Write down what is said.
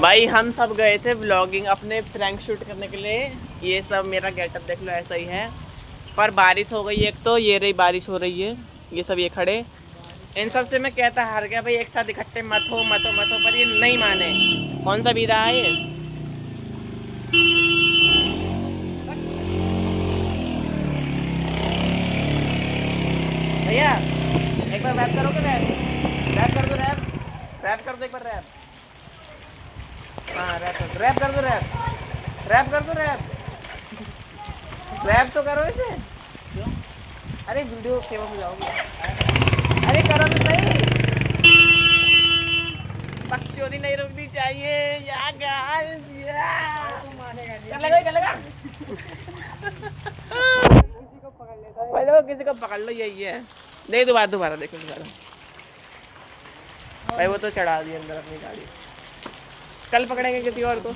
भाई हम सब गए थे व्लॉगिंग अपने प्रैंक शूट करने के लिए। ये सब मेरा गेटअप देख लो ऐसा ही है। पर बारिश हो गई, एक तो ये रही बारिश हो रही है, ये सब ये खड़े। इन सब से मैं कहता हार गया भाई एक साथ इकट्ठे मत हो मत हो मत हो, पर ये नहीं माने। कौन सा विदा है ये? भैया एक बार रैप करोगे? रैप रैप कर दो, रैप कर दो एक बार रैप। हाँ रैप कर दो, रैप कर दो, रैप तो करो इसे। अरे वीडियो फेमस हो जाओगी। अरे करो तो सही। बकचोदी नहीं रुकनी चाहिए या गाइस या। कर लेगा कर लेगा। पहले वो किसी को पकड़ लो, यही है। नहीं दोबारा देखो दोबारा। भाई वो तो चढ़ा दी अंदर अपनी गाड़ी। कल पकड़ेंगे किसी और को।